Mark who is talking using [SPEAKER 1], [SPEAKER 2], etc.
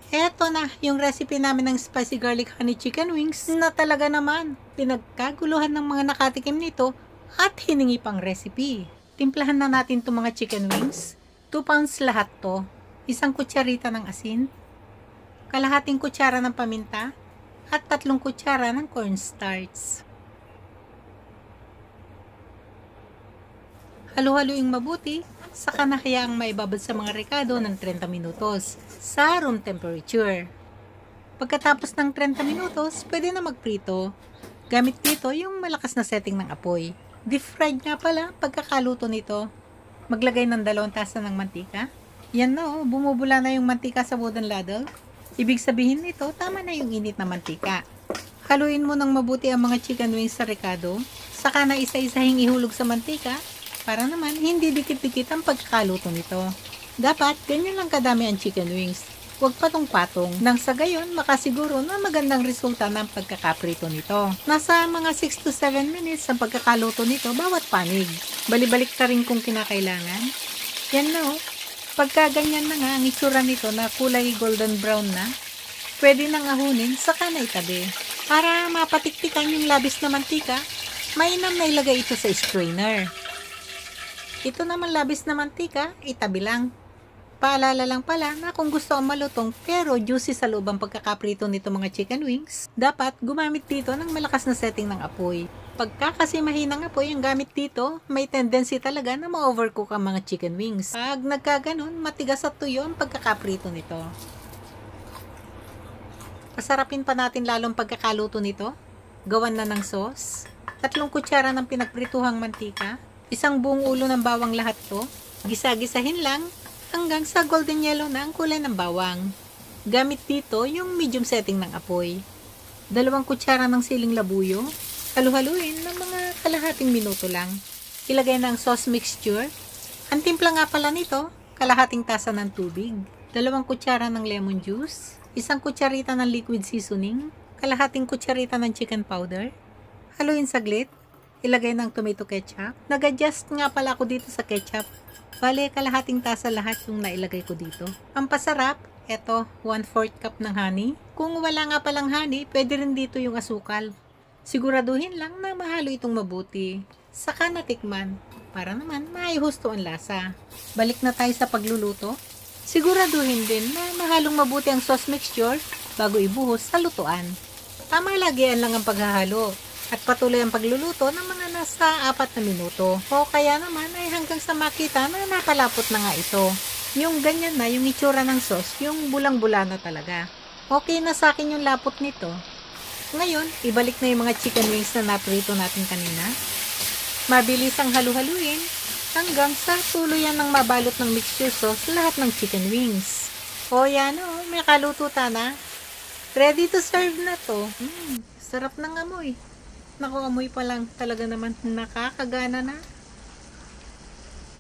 [SPEAKER 1] Eto na, yung recipe namin ng spicy garlic honey chicken wings na talaga naman pinagkaguluhan ng mga nakatikim nito at hiningi pang recipe. Timplahan na natin itong mga chicken wings. 2 pounds lahat to. Isang kutsarita ng asin, kalahating kutsara ng paminta, at 3 kutsara ng cornstarch. Halu-haluing mabuti, saka na hayaang maibabad sa mga rekado ng 30 minutos sa room temperature. Pagkatapos ng 30 minutos, pwede na magprito. Gamit dito yung malakas na setting ng apoy. Deep fried nga pala pagkakaluto nito. Maglagay ng 2 tasa ng mantika. Yan na bumubula na yung mantika sa wooden ladle. Ibig sabihin nito, tama na yung init na mantika. Haluin mo ng mabuti ang mga chicken wings sa rekado, saka na isa-isahing ihulog sa mantika para naman hindi dikit-dikit ang pagkakaluto nito. Dapat ganyan lang kadami ang chicken wings. Huwag patong-patong nang sa gayon makasiguro na magandang resulta ng pagkakaprito nito. Nasa mga 6 to 7 minutes ang pagkakaluto nito bawat panig. Balibalik ka rin kung kinakailangan. Yan na Pagka ganyan na nga ang itsura nito na kulay golden brown na, pwede nang ahunin saka na itabi. Para mapatiktikan yung labis na mantika, mainam na ilagay ito sa strainer. Ito naman labis na mantika, itabi lang. Paalala lang pala na kung gusto ang malutong pero juicy sa loob ang pagkakaprito nito mga chicken wings, dapat gumamit dito ng malakas na setting ng apoy. Pagka kasi mahinang apoy ang gamit dito, may tendency talaga na ma-overcook ang mga chicken wings. Pag nagkaganon, matigas at tuyo ang pagkakaprito nito. Pasarapin pa natin lalong pagkakaluto nito. Gawan na ng sauce, 3 kutsara ng pinagprituhang mantika, 1 buong ulo ng bawang lahat to. Gisa-gisahin lang hanggang sa golden yellow na ang kulay ng bawang. Gamit dito yung medium setting ng apoy. 2 kutsara ng siling labuyo. Halu-haluin ng mga kalahating minuto lang. Ilagay na ang sauce mixture. Ang timpla nga pala nito, kalahating tasa ng tubig, 2 kutsara ng lemon juice, 1 kutsarita ng liquid seasoning, kalahating kutsarita ng chicken powder. Haluin saglit. Ilagay ng tomato ketchup. Nag-adjust nga pala ako dito sa ketchup. Bale, kalahating tasa lahat yung nailagay ko dito. Ang pasarap, eto, 1/4 cup ng honey. Kung wala nga palang honey, pwede rin dito yung asukal. Siguraduhin lang na mahalo itong mabuti. Saka natikman, para naman maihusto ang lasa. Balik na tayo sa pagluluto. Siguraduhin din na mahalong mabuti ang sauce mixture bago ibuhos sa lutuan. Tama lagian lang ang paghahalo. At patuloy ang pagluluto ng mga nasa 4 na minuto. O kaya naman ay hanggang sa makita na napalapot na nga ito. Yung ganyan na yung itsura ng sauce, yung bulang-bula na talaga. Okay na sa akin yung lapot nito. Ngayon, ibalik na yung mga chicken wings na naprito natin kanina. Mabilis ang halu-haluin hanggang sa tuluyan ng mabalot ng mixture sauce lahat ng chicken wings. O yan may kaluto na. Ready to serve na to. Sarap ng amoy. Naku, amoy pa lang talaga naman nakakagana na.